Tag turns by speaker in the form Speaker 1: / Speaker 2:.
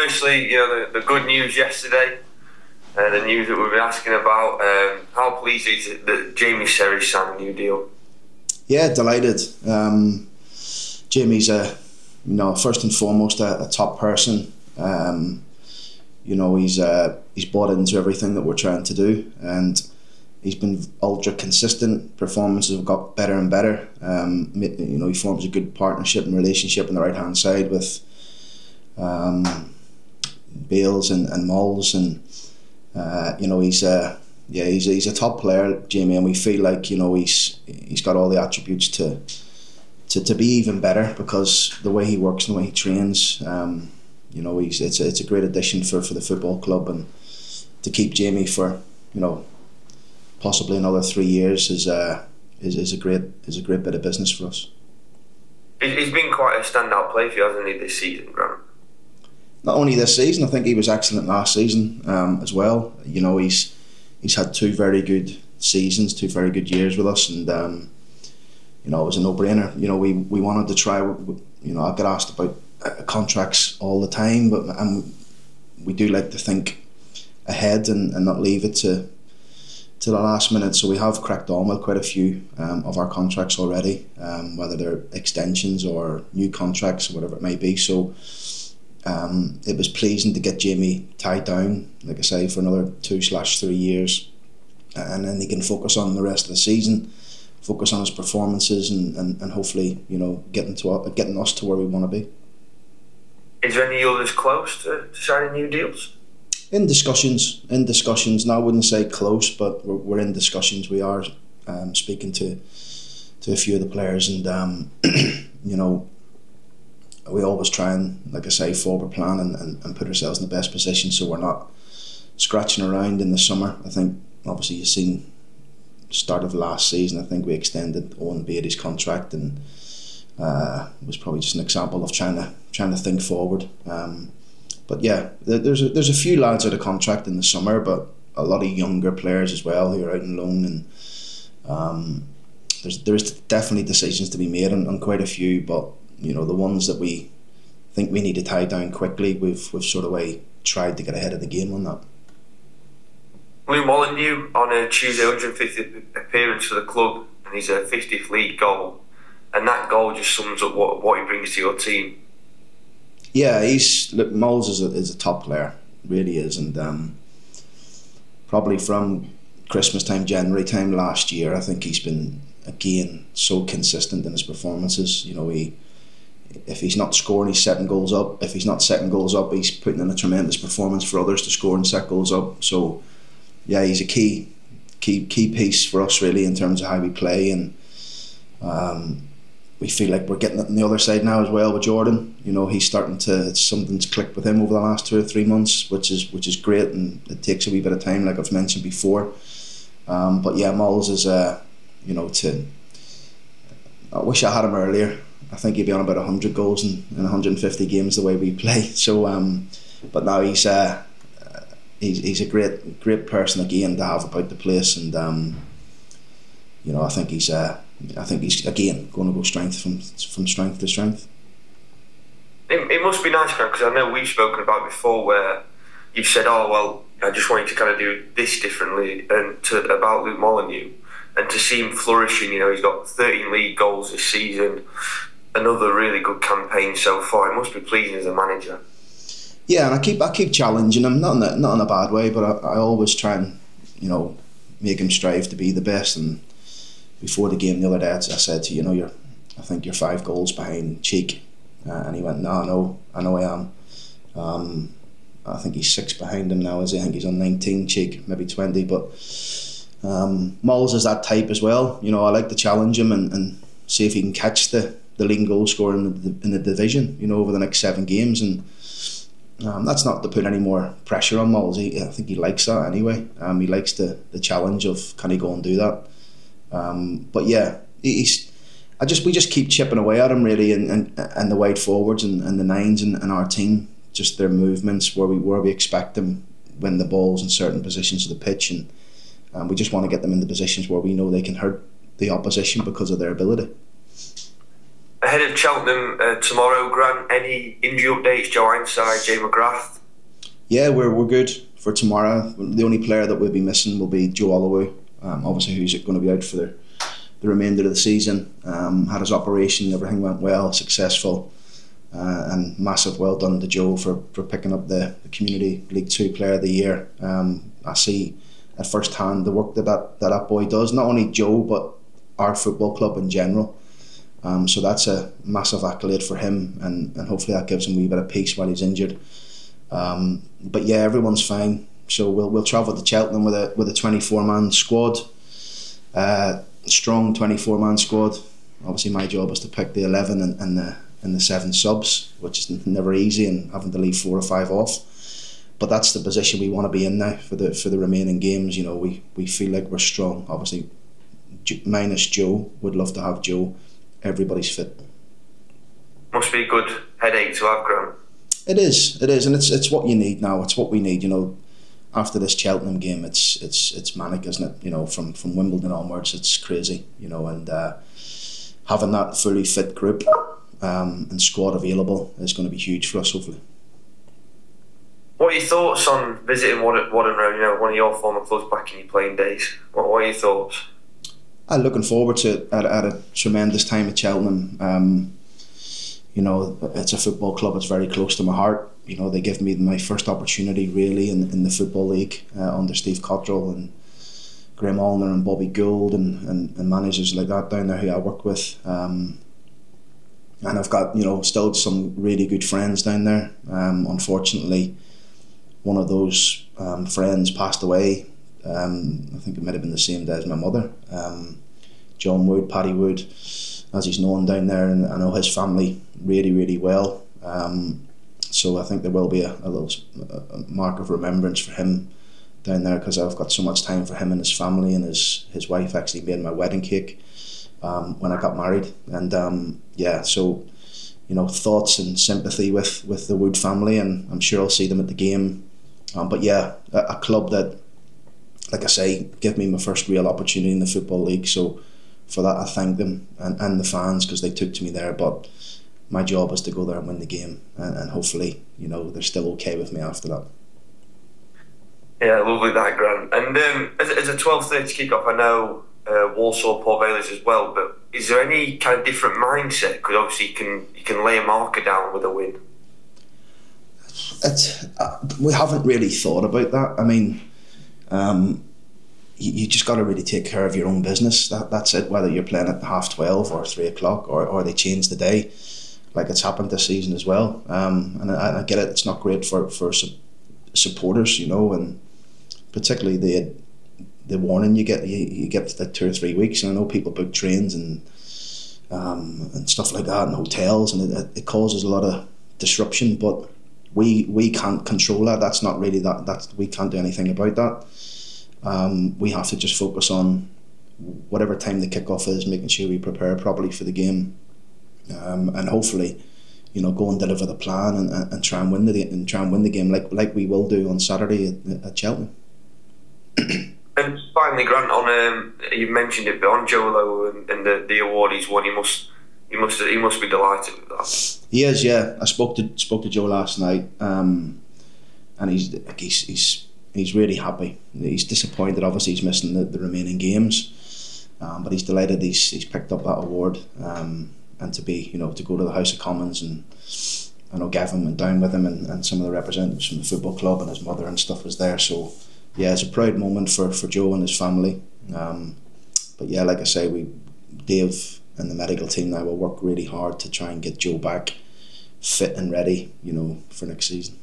Speaker 1: firstly, the good news yesterday, the news that we've been asking about. How pleased is it that Jamie Serry signed a new deal?
Speaker 2: Yeah, delighted. Jamie's first and foremost a top person. He's bought into everything that we're trying to do, and he's been ultra consistent. Performances have got better and better. He forms a good partnership and relationship on the right hand side with Bales and Mols, and he's a top player, Jamie, and we feel like he's got all the attributes to be even better, because the way he works and the way he trains, it's a great addition for the football club, and to keep Jamie for possibly another 3 years is a great bit of business for us.
Speaker 1: He's been quite a standout player for you, hasn't he, this season, Grant?
Speaker 2: Not only this season, I think he was excellent last season as well. He's had 2 very good seasons, 2 very good years with us, and it was a no-brainer. We wanted to try. I get asked about contracts all the time, but we do like to think ahead and not leave it to the last minute. So we have cracked on with quite a few of our contracts already, whether they're extensions or new contracts or whatever it may be. So it was pleasing to get Jamie tied down, like I say, for another 2/3 years, and then he can focus on the rest of the season, focus on his performances, and hopefully getting us to where we want to be.
Speaker 1: Is there any others close to signing new deals?
Speaker 2: In discussions. Now, I wouldn't say close, but we're in discussions. We are speaking to a few of the players, and we always try and, like I say, forward plan and put ourselves in the best position, so we're not scratching around in the summer. I think obviously you've seen start of last season, I think we extended Owen Beatty's contract, and it was probably just an example of trying to think forward. But yeah, there's a few lads out of contract in the summer, but a lot of younger players as well who are out on loan, and there's definitely decisions to be made on quite a few. But the ones that we think we need to tie down quickly, we've sort of tried to get ahead of the game on that.
Speaker 1: Luke Molyneux on a Tuesday 150th appearance for the club, and he's a 50th league goal, and that goal just sums up what he brings to your team.
Speaker 2: Yeah, Moles is a top player, really is, and probably from Christmas time, January time last year, I think he's been again so consistent in his performances. If he's not scoring, he's setting goals up. If he's not setting goals up, he's putting in a tremendous performance for others to score and set goals up. So yeah, he's a key piece for us really in terms of how we play, and we feel like we're getting it on the other side now as well with Jordan. He's starting to, something's clicked with him over the last 2 or 3 months, which is great, and it takes a wee bit of time, like I've mentioned before. But yeah, Moles is I wish I had him earlier. I think he'd be on about 100 goals in 150 games the way we play. So, but now he's a great person again to have about the place, and I think he's again going to go from strength to strength.
Speaker 1: It must be nice, because I know we've spoken about before where you've said, "Oh well, I just want you to kind of do this differently," and about Luke Molyneux, and to see him flourishing. He's got 13 league goals this season, another really good campaign so far. It must be pleasing as a manager.
Speaker 2: Yeah, and I keep challenging him, not in a bad way, but I always try and make him strive to be the best. And before the game the other day, I said to I think you're 5 goals behind Cheek, and he went, "No, I know I am." I think he's 6 behind him now. I think he's on 19, Cheek maybe 20. But Moles is that type as well. I like to challenge him and see if he can catch the leading goal scorer in the division. Over the next 7 games, and that's not to put any more pressure on Moles. I think he likes that anyway. He likes the challenge of can he go and do that. But yeah, we just keep chipping away at him really, and the wide forwards and the nines and our team, just their movements where we expect them when the ball's in certain positions of the pitch, and we just want to get them in the positions where we know they can hurt the opposition because of their ability.
Speaker 1: Ahead of Cheltenham tomorrow, Grant, any injury updates? Joe Ironside, Jay McGrath?
Speaker 2: Yeah, we're good for tomorrow. The only player that we'll be missing will be Joe Holloway, obviously who's going to be out for the remainder of the season. Had his operation, everything went well, successful, and massive well done to Joe for picking up the Community League 2 Player of the Year. I see at first hand the work that boy does, not only Joe but our football club in general. So that's a massive accolade for him, and hopefully that gives him a wee bit of peace while he's injured. But yeah, everyone's fine. So we'll travel to Cheltenham with a 24-man squad, strong 24-man squad. Obviously, my job is to pick the 11 and the 7 subs, which is never easy, and having to leave 4 or 5 off. But that's the position we want to be in now for the remaining games. You know, we feel like we're strong. Obviously, minus Joe, would love to have Joe. Everybody's fit. Must be a good headache to have, Grant. It is, and it's what you need now. It's what we need. You know, after this Cheltenham game, it's manic, isn't it? You know, from Wimbledon onwards, it's crazy. You know, and having that fully fit group and squad available is going to be huge for us, hopefully. What are your thoughts on visiting Wadden Road? You know, one of your former clubs back in your playing days. What are your thoughts? I'm looking forward to it at a tremendous time at Cheltenham. You know, it's a football club. It's very close to my heart. You know, they give me my first opportunity really in the Football League under Steve Cottrell and Graham Allner and Bobby Gould and managers like that down there who I worked with. And I've got, you know, still some really good friends down there. Unfortunately, one of those friends passed away. I think it might have been the same day as my mother. John Wood, Paddy Wood, as he's known down there, and I know his family really, really well. So I think there will be a little mark of remembrance for him down there, because I've got so much time for him and his family, and his wife actually made my wedding cake when I got married. And yeah, so, you know, thoughts and sympathy with the Wood family, and I'm sure I'll see them at the game. But yeah, a club that, like I say, gave me my first real opportunity in the Football League. So for that, I thank them and the fans, because they took to me there. But my job is to go there and win the game, and hopefully, you know, they're still okay with me after that. Yeah, lovely that, Grant. And as a 12:30 kick-off, I know Walsall, Port Vale is as well, but is there any kind of different mindset? Because obviously you can lay a marker down with a win. We haven't really thought about that. I mean, you just got to really take care of your own business. That's it. Whether you're playing at 12:30 or 3 o'clock, or they change the day, like it's happened this season as well. And I get it. It's not great for supporters, you know, and particularly the warning you get. You get like 2 or 3 weeks, and I know people book trains and stuff like that, and hotels, and it causes a lot of disruption. But we can't control that. That's not really that we can't do anything about that. We have to just focus on whatever time the kickoff is, making sure we prepare properly for the game, and hopefully, you know, go and deliver the plan and try and win the game like we will do on Saturday at Cheltenham. And finally, Grant, on you mentioned it, but on Joe Lowe and the award he's won, he must be delighted with that. He is, yeah. I spoke to Joe last night, and he's really happy. He's disappointed, obviously he's missing the remaining games, but he's delighted he's picked up that award, and to be, you know, to go to the House of Commons, and I know Gavin went down with him, and some of the representatives from the football club and his mother and stuff was there. So yeah, it's a proud moment for Joe and his family. But yeah, like I say, Dave and the medical team now will work really hard to try and get Joe back fit and ready, you know, for next season.